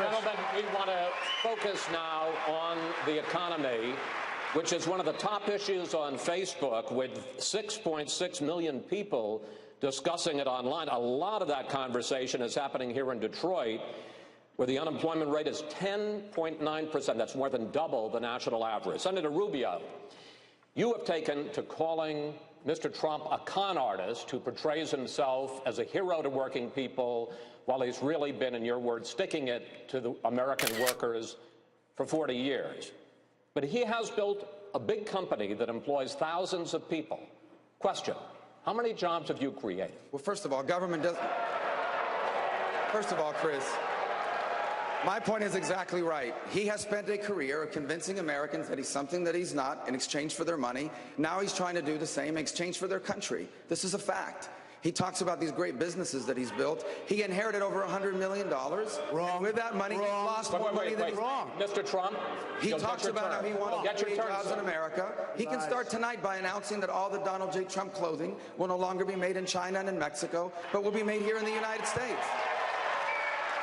Gentlemen, we want to focus now on the economy, which is one of the top issues on Facebook, with 6.6 million people discussing it online. A lot of that conversation is happening here in Detroit, where the unemployment rate is 10.9%. That's more than double the national average. Senator Rubio, you have taken to calling Mr. Trump a con artist who portrays himself as a hero to working people, while he's really been, in your words, sticking it to the American workers for 40 years. But he has built a big company that employs thousands of people. Question, how many jobs have you created? Well, first of all, government doesn't... First of all, Chris, my point is exactly right. He has spent a career convincing Americans that he's something that he's not in exchange for their money. Now he's trying to do the same in exchange for their country. This is a fact. He talks about these great businesses that he's built. He inherited over $100 million. Wrong. And with that money, he lost more money than he's... Wrong. Mr. Trump, he talks about how he wants to create jobs in America. He can start tonight by announcing that all the Donald J. Trump clothing will no longer be made in China and in Mexico, but will be made here in the United States.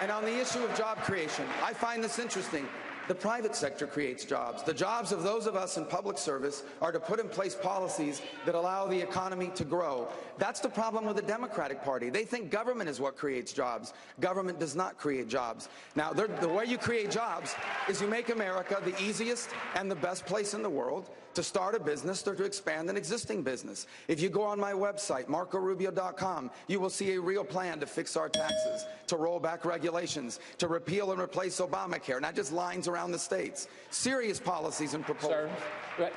And on the issue of job creation, I find this interesting. The private sector creates jobs. The jobs of those of us in public service are to put in place policies that allow the economy to grow. That's the problem with the Democratic Party. They think government is what creates jobs. Government does not create jobs. Now, the way you create jobs is you make America the easiest and the best place in the world to start a business or to expand an existing business. If you go on my website, marcorubio.com, you will see a real plan to fix our taxes, to roll back regulations, to repeal and replace Obamacare, not just lines around the states. Serious policies and proposals. Sir,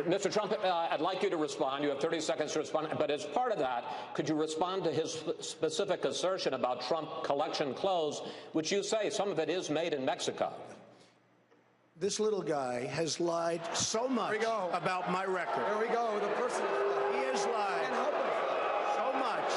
Mr. Trump, I'd like you to respond. You have 30 seconds to respond. But as part of that, could you respond to his specific assertion about Trump collection clothes, which you say some of it is made in Mexico? This little guy has lied so much about my record. There we go. The person he has lied so much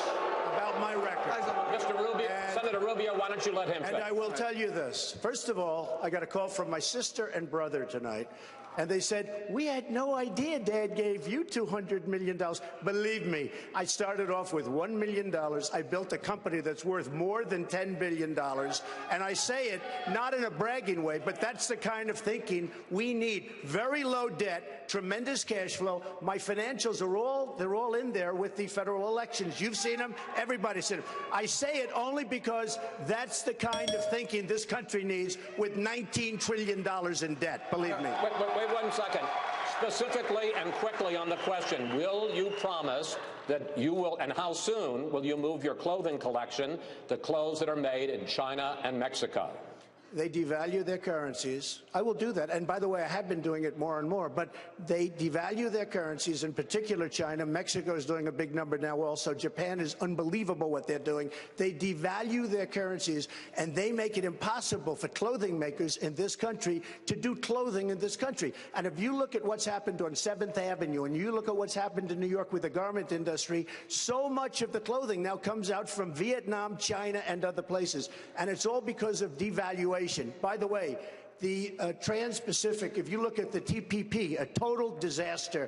about my record. Mr. Rubio, Senator Rubio, why don't you let him And I will tell you this. First of all, I got a call from my sister and brother tonight. And they said, we had no idea Dad gave you $200 million. Believe me, I started off with $1 million. I built a company that's worth more than $10 billion. And I say it not in a bragging way, but that's the kind of thinking we need. Very low debt, tremendous cash flow. My financials are they're all in there with the federal elections. You've seen them. Everybody's seen them. I say it only because that's the kind of thinking this country needs with $19 trillion in debt. Believe me. Wait 1 second. Specifically and quickly on the question, will you promise that you will, and how soon will you move your clothing collection to clothes that are made in China and Mexico? They devalue their currencies. I will do that. And by the way, I have been doing it more and more. But they devalue their currencies, in particular China. Mexico is doing a big number now also. Japan is unbelievable what they're doing. They devalue their currencies, and they make it impossible for clothing makers in this country to do clothing in this country. And if you look at what's happened on 7th Avenue, and you look at what's happened in New York with the garment industry, so much of the clothing now comes out from Vietnam, China, and other places. And it's all because of devaluation. By the way, the Trans-Pacific, if you look at the TPP, a total disaster,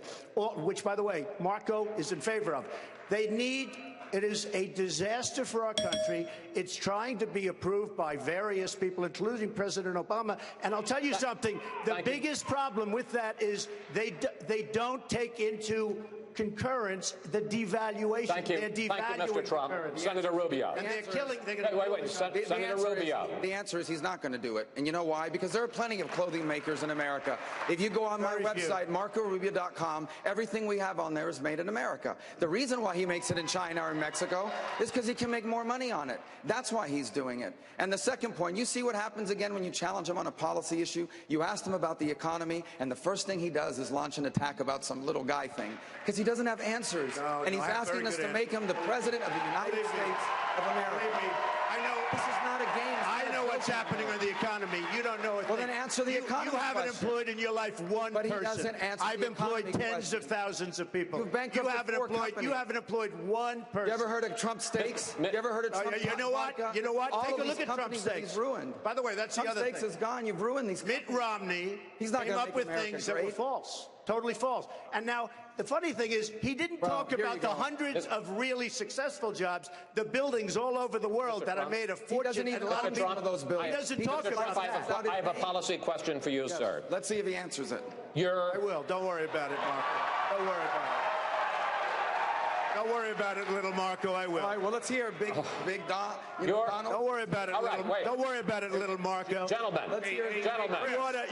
which, by the way, Marco is in favor of. It is a disaster for our country. It's trying to be approved by various people, including President Obama. And I'll tell you something, the biggest problem with that is they don't take into concurrence the devaluation. Thank you. Thank you, Mr. Trump. Senator Rubio. And they're killing... Senator Rubio. The answer is he's not going to do it. And you know why? Because there are plenty of clothing makers in America. If you go on my website, marcorubio.com, everything we have on there is made in America. The reason why he makes it in China or in Mexico is because he can make more money on it. That's why he's doing it. And the second point, you see what happens again when you challenge him on a policy issue? You ask him about the economy, and the first thing he does is launch an attack about some little guy thing. Because he doesn't have answers, and he's asking us to make him the president of the United States of America. I know this is not a game. I know what's happening on the economy. You don't know it. Well, then answer the economy You haven't question. employed in your life one But he person. doesn't answer I've the employed economy tens question. of thousands of people. You've bankrupted four companies. You haven't employed one person. You ever heard of Trump Steaks? You ever heard of Trump You know what? vodka? You know what? All Take of a look these at Trump companies that Steaks. he's ruined. By the way, that's Trump the other Steaks thing. is gone. You've ruined these companies. Mitt Romney He's not came gonna up make with America things that were great. false. Totally false. And now The funny thing is, he didn't talk about the hundreds of really successful jobs, the buildings all over the world that are made a fortune. He doesn't even and one of those buildings. He doesn't talk about that. I have a policy question for you, sir. Let's see if he answers it. I will. Don't worry about it, Marco. Don't worry about it. Don't worry about it, little Marco. I will. All right, well, let's hear Big Don. Donald. Don't worry about it, don't worry about it, little Marco. Gentlemen, gentlemen,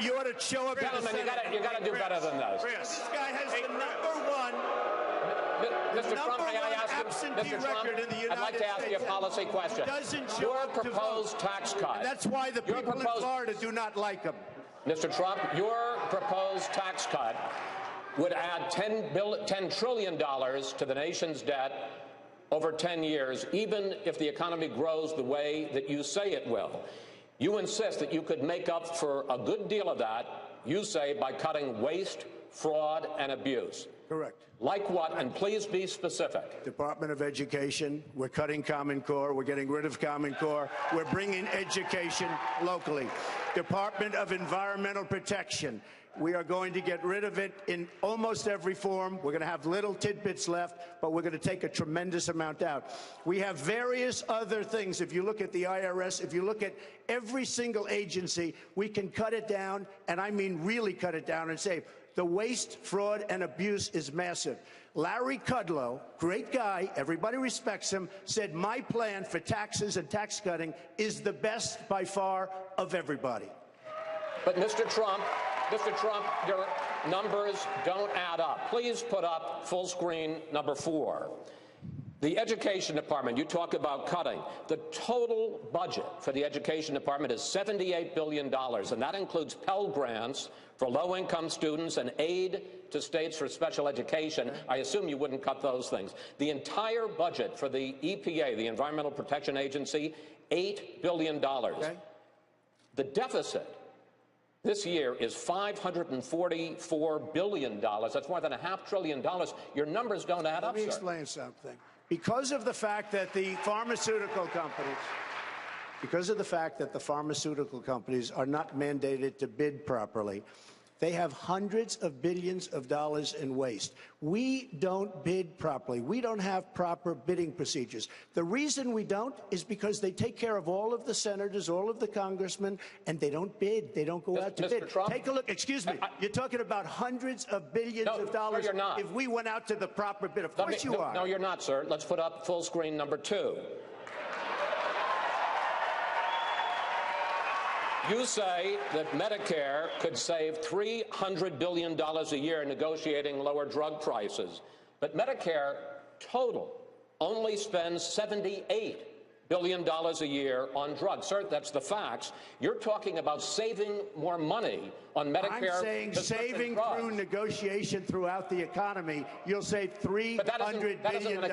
you ought to show up. Gentlemen, you got to do better than this. This guy has the number one. Mr. Trump, may I ask you, Mr. Trump, I'd like to ask you a policy question. Your proposed tax cut. That's why the people in Florida do not like him. Mr. Trump, your proposed tax cut would add $10 trillion to the nation's debt over 10 years, even if the economy grows the way that you say it will. You insist that you could make up for a good deal of that, you say, by cutting waste, fraud, and abuse. Correct. Like what? And please be specific. Department of Education, we're cutting Common Core, we're getting rid of Common Core, we're bringing education locally. Department of Environmental Protection, we are going to get rid of it in almost every form. We're going to have little tidbits left, but we're going to take a tremendous amount out. We have various other things. If you look at the IRS, if you look at every single agency, we can cut it down, and I mean really cut it down and save. The waste, fraud, and abuse is massive. Larry Kudlow, great guy, everybody respects him, said my plan for taxes and tax cutting is the best by far of everybody. But Mr. Trump, your numbers don't add up. Please put up full screen number 4. The Education Department, you talk about cutting. The total budget for the Education Department is $78 billion, and that includes Pell Grants for low-income students and aid to states for special education. I assume you wouldn't cut those things. The entire budget for the EPA, the Environmental Protection Agency, $8 billion. Okay. The deficit this year is $544 billion. That's more than $500 billion. Your numbers don't add up, Let me explain something. Because of the fact that the pharmaceutical companies are not mandated to bid properly, they have hundreds of billions of dollars in waste. We don't bid properly. We don't have proper bidding procedures. The reason we don't is because they take care of all of the senators, all of the congressmen, and they don't bid. They don't go out to bid. Trump? Take a look. Excuse me. You're talking about hundreds of billions of dollars. No, you're not. If we went out to the proper bid. Of course you are. No, you're not, sir. Let's put up full screen number 2. You say that Medicare could save $300 billion a year negotiating lower drug prices, but Medicare total only spends $78 billion a year on drugs. Sir, that's the facts. You're talking about saving more money on Medicare. I'm saying saving through negotiation throughout the economy, you'll save $300 billion a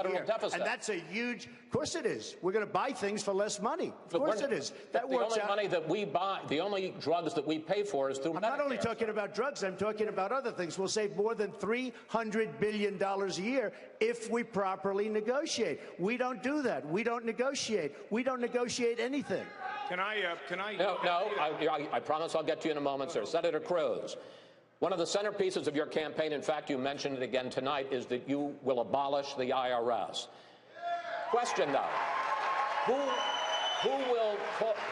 year. Deficit. And that's a huge, of course it is. We're going to buy things for less money. Of course it is. That works out. The only money that we buy, the only drugs that we pay for is through Medicare. I'm not only talking about drugs, I'm talking about other things. We'll save more than $300 billion a year if we properly negotiate. We don't do that. We don't negotiate. We don't negotiate anything. No, I promise I'll get to you in a moment, sir. Senator Cruz, one of the centerpieces of your campaign, in fact, you mentioned it again tonight, is that you will abolish the IRS. Question, though, who will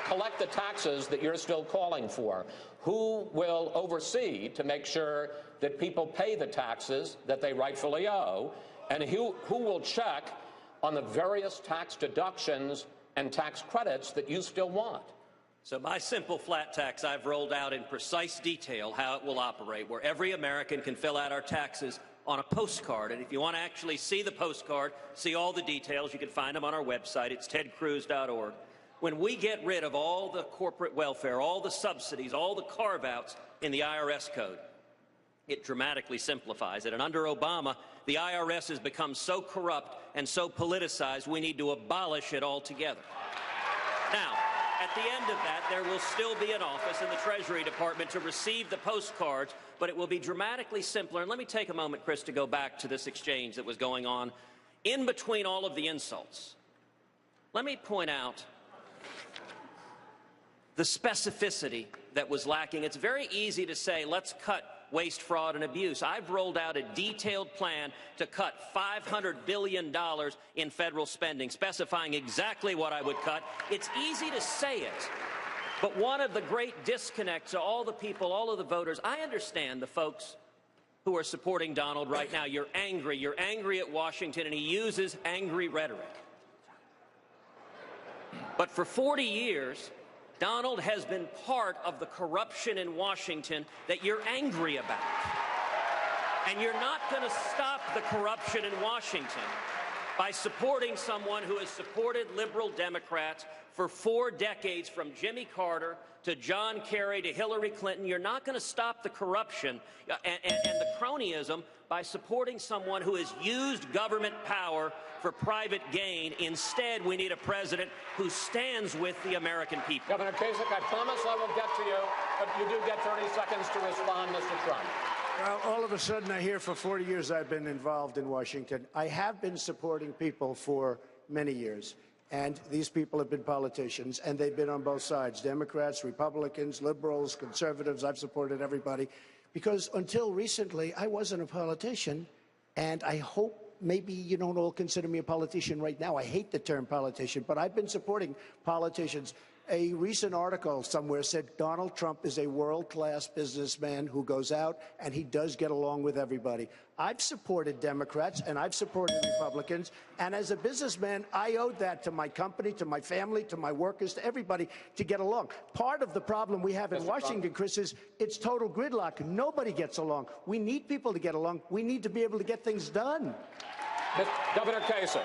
collect the taxes that you're still calling for? Who will oversee to make sure that people pay the taxes that they rightfully owe? And who will check on the various tax deductions and tax credits that you still want? So my simple flat tax, I've rolled out in precise detail how it will operate, where every American can fill out our taxes on a postcard. And if you want to actually see the postcard, see all the details, you can find them on our website. It's tedcruz.org. When we get rid of all the corporate welfare, all the subsidies, all the carve-outs in the IRS code, it dramatically simplifies it. And under Obama, the IRS has become so corrupt and so politicized, we need to abolish it altogether. Now, at the end of that, there will still be an office in the Treasury Department to receive the postcards, but it will be dramatically simpler. And let me take a moment, Chris, to go back to this exchange that was going on in between all of the insults. Let me point out the specificity that was lacking. It's very easy to say, let's cut waste, fraud, and abuse. I've rolled out a detailed plan to cut $500 billion in federal spending, specifying exactly what I would cut. It's easy to say it, but one of the great disconnects to all the people, all of the voters, I understand the folks who are supporting Donald right now. You're angry. You're angry at Washington, and he uses angry rhetoric. But for 40 years, Donald has been part of the corruption in Washington that you're angry about. And you're not going to stop the corruption in Washington by supporting someone who has supported liberal Democrats for 4 decades, from Jimmy Carter to John Kerry to Hillary Clinton. You're not going to stop the corruption and the cronyism by supporting someone who has used government power for private gain. Instead, we need a president who stands with the American people. Governor Kasich, I promise I will get to you, but you do get 30 seconds to respond, Mr. Trump. Well, all of a sudden, I hear for 40 years I've been involved in Washington. I have been supporting people for many years. And these people have been politicians, and they've been on both sides, Democrats, Republicans, liberals, conservatives. I've supported everybody. Because until recently, I wasn't a politician, and I hope maybe you don't all consider me a politician right now. I hate the term politician, but I've been supporting politicians. A recent article somewhere said Donald Trump is a world-class businessman who goes out and he does get along with everybody. I've supported Democrats and I've supported Republicans, and as a businessman, I owed that to my company, to my family, to my workers, to everybody to get along. Part of the problem we have in Washington, Chris, is it's total gridlock. Nobody gets along. We need people to get along. We need to be able to get things done. Governor Kasich.